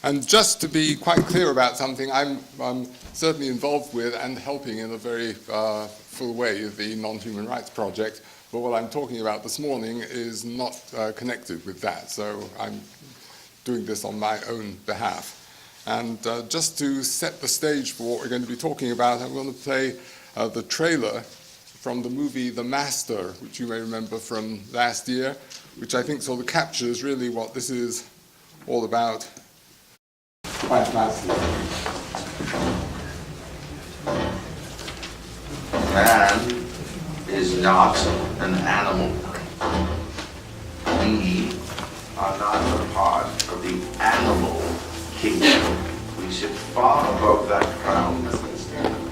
And just to be quite clear about something, I'm certainly involved with and helping in a very full way the Non-Human Rights Project, but what I'm talking about this morning is not connected with that, so I'm doing this on my own behalf. And just to set the stage for what we're going to be talking about, I'm going to play the trailer from the movie The Master, which you may remember from last year, which I think sort of captures really what this is all about quite nicely. Man is not an animal. We are not a part of the animal kingdom. We sit far above that crown,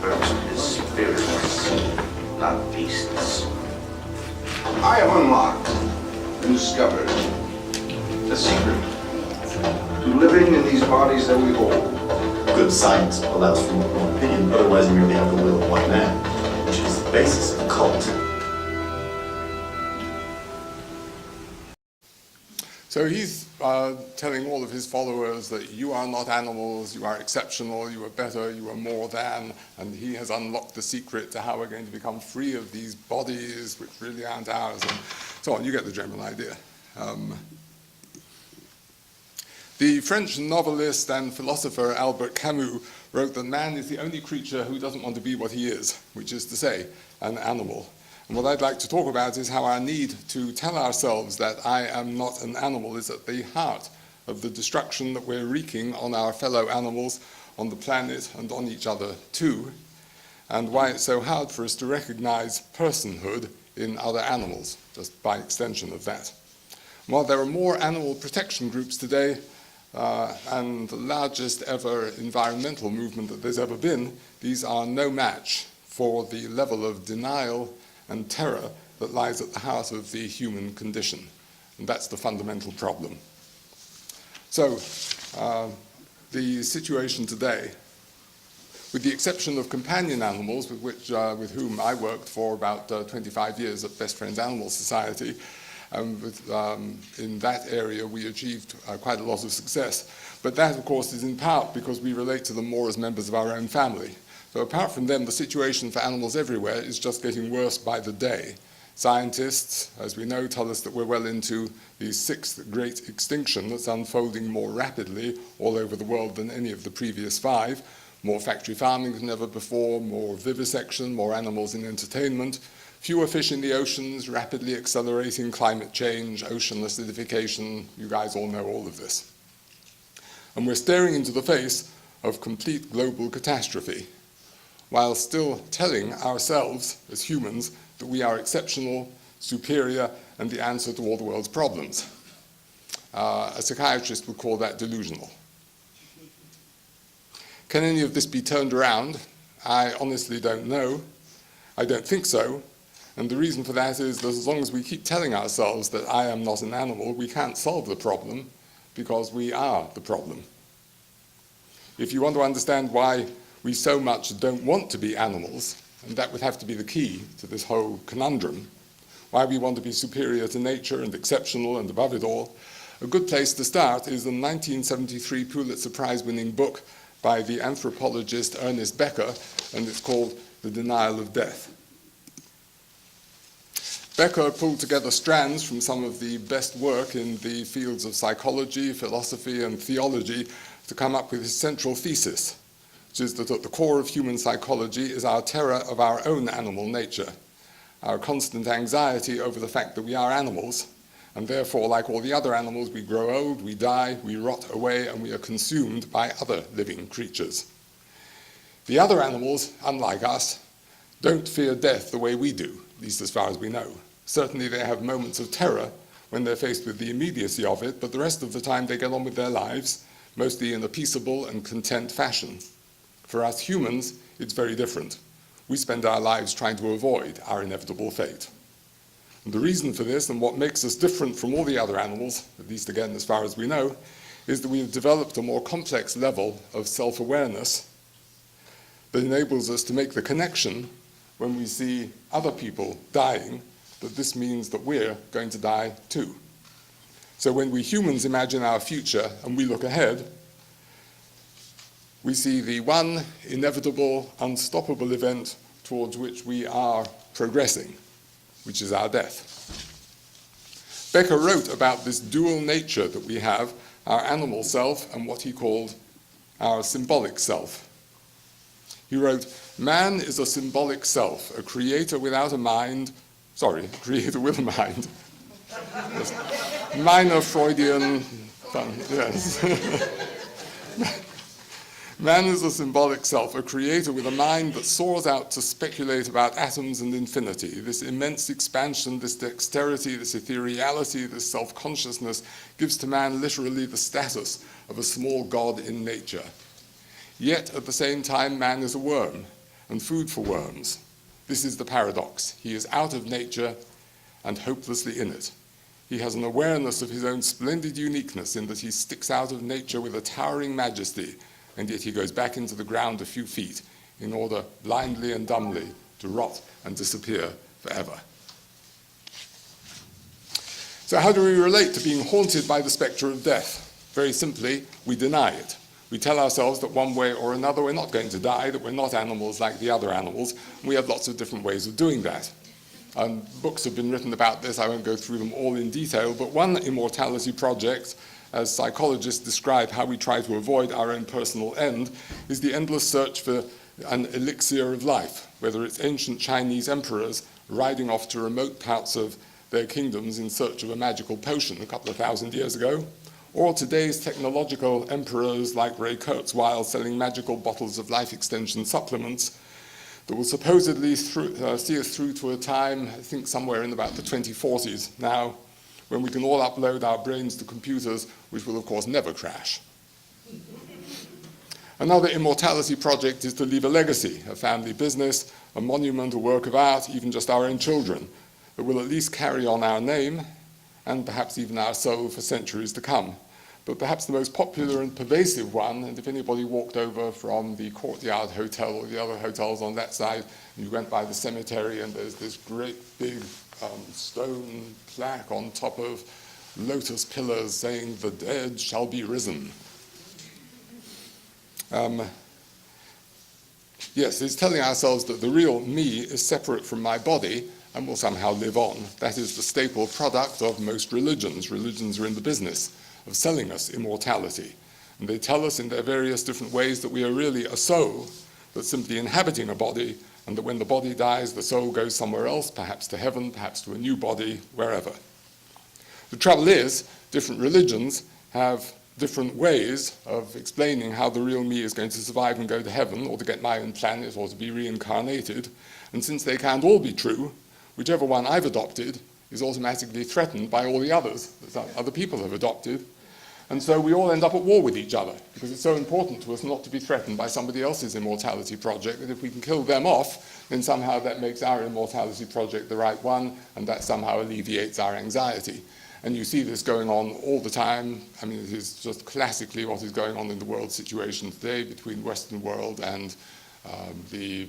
perched as spirits, not beasts. I have unlocked and discovered a secret to living in these bodies that we hold. Good science allows for one opinion, otherwise you merely have the will of one man, which is the basis of a cult. So he's telling all of his followers that you are not animals, you are exceptional, you are better, you are more than, and he has unlocked the secret to how we're going to become free of these bodies which really aren't ours, and so on. You get the general idea. The French novelist and philosopher Albert Camus wrote that man is the only creature who doesn't want to be what he is, which is to say, an animal. And what I'd like to talk about is how our need to tell ourselves that I am not an animal is at the heart of the destruction that we're wreaking on our fellow animals, on the planet, and on each other too, and why it's so hard for us to recognize personhood in other animals, just by extension of that. While there are more animal protection groups today, and the largest ever environmental movement that there's ever been, these are no match for the level of denial and terror that lies at the heart of the human condition. And that's the fundamental problem. So, the situation today, with the exception of companion animals, with whom I worked for about 25 years at Best Friends Animal Society, in that area we achieved quite a lot of success. But that, of course, is in part because we relate to them more as members of our own family. So apart from them, the situation for animals everywhere is just getting worse by the day. Scientists, as we know, tell us that we're well into the 6th great extinction that's unfolding more rapidly all over the world than any of the previous 5. More factory farming than ever before, more vivisection, more animals in entertainment, fewer fish in the oceans, rapidly accelerating climate change, ocean acidification. You guys all know all of this. And we're staring into the face of complete global catastrophe, while still telling ourselves as humans that we are exceptional, superior, and the answer to all the world's problems. A psychiatrist would call that delusional. Can any of this be turned around? I honestly don't know. I don't think so. And the reason for that is that as long as we keep telling ourselves that I am not an animal, we can't solve the problem because we are the problem. If you want to understand why we so much don't want to be animals, and that would have to be the key to this whole conundrum, why we want to be superior to nature and exceptional and above it all, a good place to start is the 1973 Pulitzer Prize-winning book by the anthropologist Ernest Becker, and it's called The Denial of Death. Becker pulled together strands from some of the best work in the fields of psychology, philosophy, and theology to come up with his central thesis, which is that at the core of human psychology is our terror of our own animal nature, our constant anxiety over the fact that we are animals, and therefore, like all the other animals, we grow old, we die, we rot away, and we are consumed by other living creatures. The other animals, unlike us, don't fear death the way we do, at least as far as we know. Certainly they have moments of terror when they're faced with the immediacy of it, but the rest of the time they get on with their lives, mostly in a peaceable and content fashion. For us humans, it's very different. We spend our lives trying to avoid our inevitable fate. And the reason for this, and what makes us different from all the other animals, at least again as far as we know, is that we've developed a more complex level of self-awareness that enables us to make the connection when we see other people dying, that this means that we're going to die too. So when we humans imagine our future and we look ahead, we see the one inevitable, unstoppable event towards which we are progressing, which is our death. Becker wrote about this dual nature that we have, our animal self and what he called our symbolic self. He wrote, "Man is a symbolic self, a creator without a mind, a creator with a mind." Minor Freudian fun, yes. Man is a symbolic self, a creator with a mind that soars out to speculate about atoms and infinity. This immense expansion, this dexterity, this ethereality, this self-consciousness gives to man literally the status of a small god in nature. Yet, at the same time, man is a worm and food for worms. This is the paradox. He is out of nature and hopelessly in it. He has an awareness of his own splendid uniqueness in that he sticks out of nature with a towering majesty, and yet he goes back into the ground a few feet in order blindly and dumbly to rot and disappear forever. So how do we relate to being haunted by the spectre of death? Very simply, we deny it. We tell ourselves that one way or another we're not going to die, that we're not animals like the other animals, and we have lots of different ways of doing that. And books have been written about this. I won't go through them all in detail, but one immortality project, as psychologists describe how we try to avoid our own personal end, is the endless search for an elixir of life, whether it's ancient Chinese emperors riding off to remote parts of their kingdoms in search of a magical potion a couple of thousand years ago, or today's technological emperors like Ray Kurzweil selling magical bottles of life extension supplements that will supposedly see us through to a time, I think somewhere in about the 2040s now, when we can all upload our brains to computers, which will of course never crash. Another immortality project is to leave a legacy, a family business, a monument, a work of art, even just our own children, that will at least carry on our name and perhaps even our soul for centuries to come. But perhaps the most popular and pervasive one, and if anybody walked over from the Courtyard Hotel or the other hotels on that side, and you went by the cemetery and there's this great big stone plaque on top of lotus pillars saying, "The dead shall be risen." Yes, it's telling ourselves that the real me is separate from my body and will somehow live on. That is the staple product of most religions. Religions are in the business of selling us immortality. And they tell us in their various different ways that we are really a soul that's simply inhabiting a body, and that when the body dies, the soul goes somewhere else, perhaps to heaven, perhaps to a new body, wherever. The trouble is, different religions have different ways of explaining how the real me is going to survive and go to heaven, or to get my own planet, or to be reincarnated. And since they can't all be true, whichever one I've adopted is automatically threatened by all the others that other people have adopted. And so we all end up at war with each other, because it's so important to us not to be threatened by somebody else's immortality project, that if we can kill them off, then somehow that makes our immortality project the right one, and that somehow alleviates our anxiety. And you see this going on all the time. I mean, it is just classically what is going on in the world situation today between the Western world and the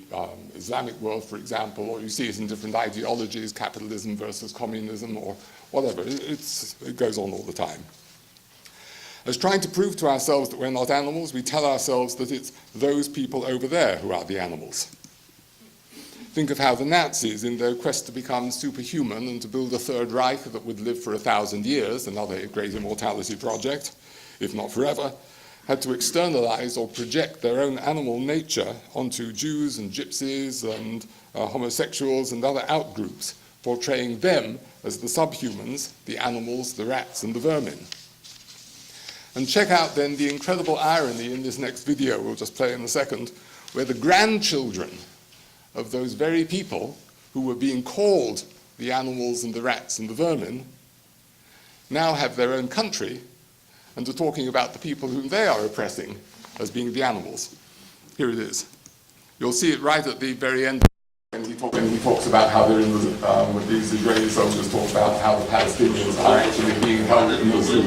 Islamic world, for example, or you see it in different ideologies, capitalism versus communism, or whatever. It goes on all the time. As trying to prove to ourselves that we're not animals, we tell ourselves that it's those people over there who are the animals. Think of how the Nazis, in their quest to become superhuman and to build a Third Reich that would live for 1,000 years, another great immortality project, if not forever, had to externalize or project their own animal nature onto Jews and gypsies and homosexuals and other outgroups, portraying them as the subhumans, the animals, the rats, and the vermin. And check out then the incredible irony in this next video, we'll just play in a second, where the grandchildren of those very people who were being called the animals and the rats and the vermin now have their own country and are talking about the people whom they are oppressing as being the animals. Here it is. You'll see it right at the very end when he talks about how they're in the, with these Israeli soldiers talk about how the Palestinians are actually being held in the zoo.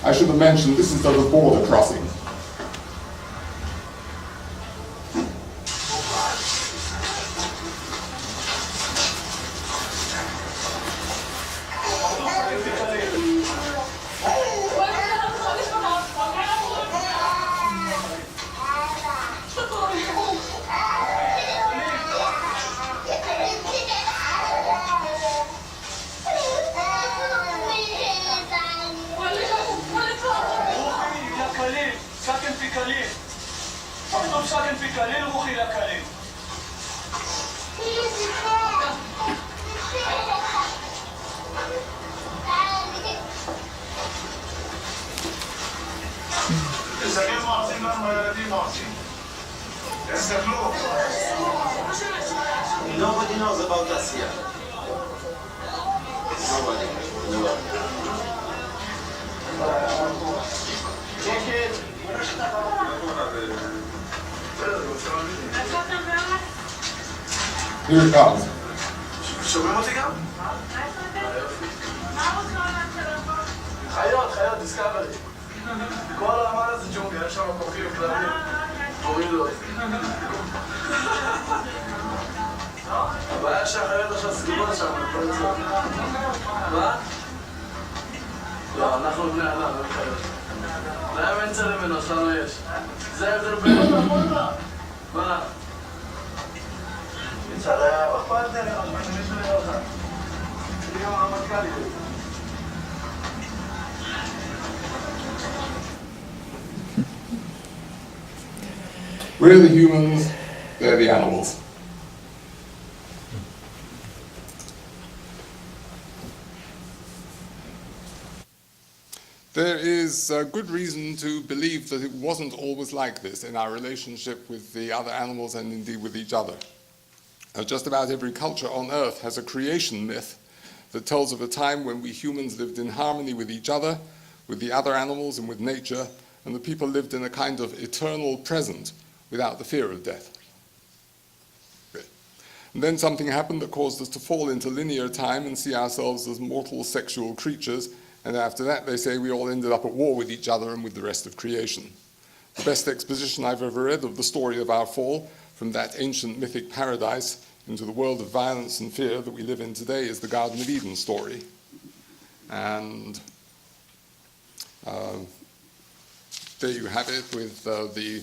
I should have mentioned this is the border crossing. ساكن في كليل ومخي لا كليل. الزكاة معصين لما يردي معصين. يستغلوه. Nobody knows about us here. Nobody. Here it comes. שומעים אותי גם? חיות, דיסקאברי. כל הרמה הזה ג'ונגל, יש שם כוחים כלבים. קוראים לו. הבעיה שהחיות עכשיו סגורות שם, מה? לא, אנחנו בני אדם, הם חיות. להם אין צלם אנוש, לנו יש. זה ההבדל בינינו. מה? מצלם, אכפת לי, אני משנה אותך. אני גם הרמטכ"ל יהיה. We're the humans, they're the animals. There is a good reason to believe that it wasn't always like this in our relationship with the other animals and indeed with each other. Just about every culture on Earth has a creation myth that tells of a time when we humans lived in harmony with each other, with the other animals and with nature, and the people lived in a kind of eternal present without the fear of death. And then something happened that caused us to fall into linear time and see ourselves as mortal sexual creatures, and after that they say we all ended up at war with each other and with the rest of creation. The best exposition I've ever read of the story of our fall from that ancient mythic paradise into the world of violence and fear that we live in today is the Garden of Eden story. And there you have it with the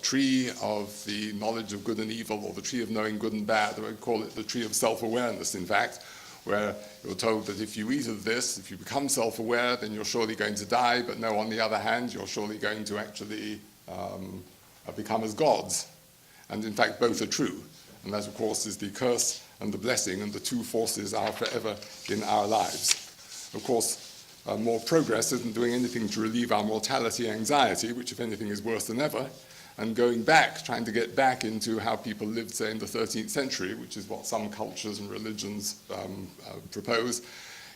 tree of the knowledge of good and evil, or the tree of knowing good and bad, or I call it the tree of self-awareness, in fact, where you're told that if you eat of this, if you become self-aware, then you're surely going to die, but no, on the other hand, you're surely going to actually become as gods. And in fact, both are true. And that, of course, is the curse and the blessing, and the two forces are forever in our lives. Of course, more progress isn't doing anything to relieve our mortality anxiety, which, if anything, is worse than ever, and going back, trying to get back into how people lived, say, in the 13th century, which is what some cultures and religions propose,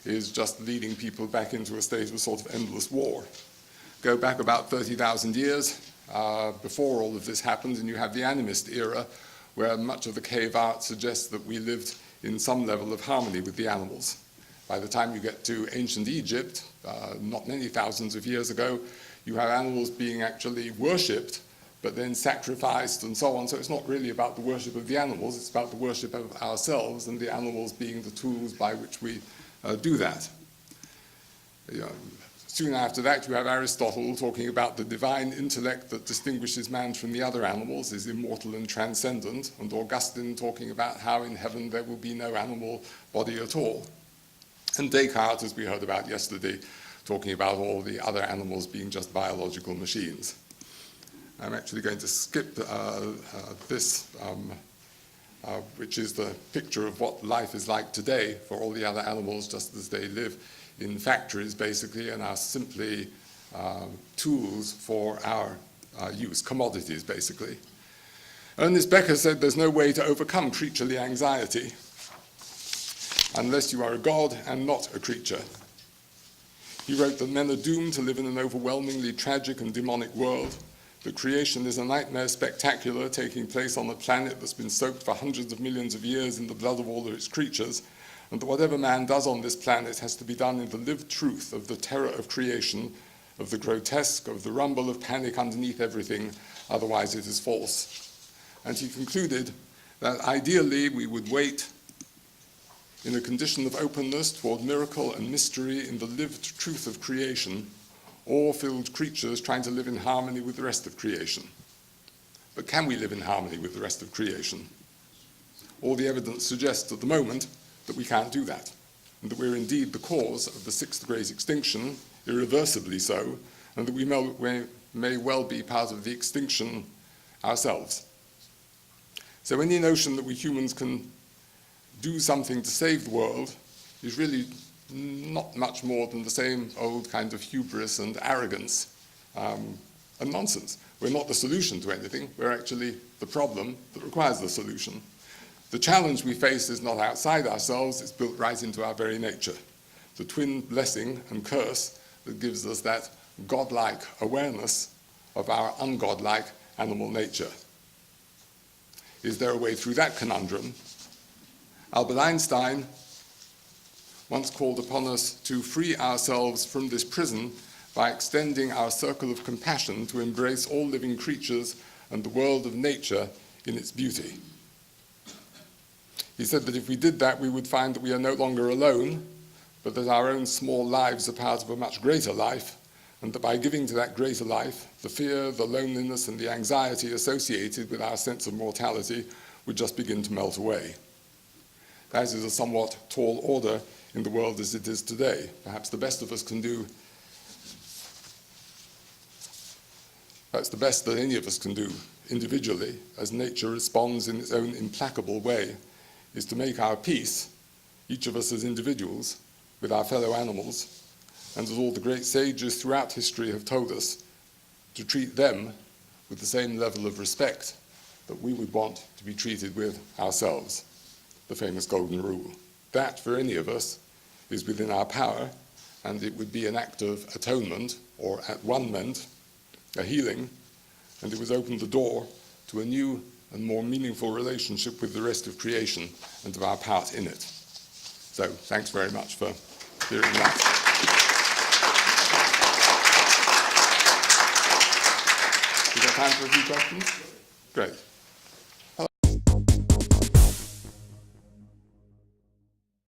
is just leading people back into a state of sort of endless war. Go back about 30,000 years before all of this happened, and you have the animist era, where much of the cave art suggests that we lived in some level of harmony with the animals. By the time you get to ancient Egypt, not many thousands of years ago, you have animals being actually worshipped, but then sacrificed and so on. So it's not really about the worship of the animals, it's about the worship of ourselves, and the animals being the tools by which we do that. Soon after that, you have Aristotle talking about the divine intellect that distinguishes man from the other animals, is immortal and transcendent, and Augustine talking about how in heaven there will be no animal body at all. And Descartes, as we heard about yesterday, talking about all the other animals being just biological machines. I'm actually going to skip this, which is the picture of what life is like today for all the other animals, just as they live in factories, basically, and are simply tools for our use, commodities, basically. Ernest Becker said there's no way to overcome creaturely anxiety unless you are a god and not a creature. He wrote that men are doomed to live in an overwhelmingly tragic and demonic world, that creation is a nightmare spectacular taking place on a planet that's been soaked for hundreds of millions of years in the blood of all of its creatures, and that whatever man does on this planet has to be done in the lived truth of the terror of creation, of the grotesque, of the rumble of panic underneath everything, otherwise it is false. And he concluded that ideally we would wait in a condition of openness toward miracle and mystery in the lived truth of creation, awe-filled creatures trying to live in harmony with the rest of creation. But can we live in harmony with the rest of creation? All the evidence suggests at the moment that we can't do that, and that we're indeed the cause of the sixth great extinction, irreversibly so, and that we may well be part of the extinction ourselves. So any notion that we humans can do something to save the world is really not much more than the same old kind of hubris and arrogance and nonsense. We're not the solution to anything, we're actually the problem that requires the solution. The challenge we face is not outside ourselves, it's built right into our very nature. The twin blessing and curse that gives us that godlike awareness of our ungodlike animal nature. Is there a way through that conundrum? Albert Einstein once called upon us to free ourselves from this prison by extending our circle of compassion to embrace all living creatures and the world of nature in its beauty. He said that if we did that, we would find that we are no longer alone, but that our own small lives are part of a much greater life, and that by giving to that greater life, the fear, the loneliness, and the anxiety associated with our sense of mortality would just begin to melt away. That is a somewhat tall order in the world as it is today. Perhaps the best of us can do, that's the best that any of us can do individually, as nature responds in its own implacable way, is to make our peace, each of us as individuals, with our fellow animals, and as all the great sages throughout history have told us, to treat them with the same level of respect that we would want to be treated with ourselves, the famous golden rule. That, for any of us, is within our power, and it would be an act of atonement, or at one moment, a healing, and it would open the door to a new and more meaningful relationship with the rest of creation and of our part in it. So, thanks very much for hearing that. We got time for a few questions? Great.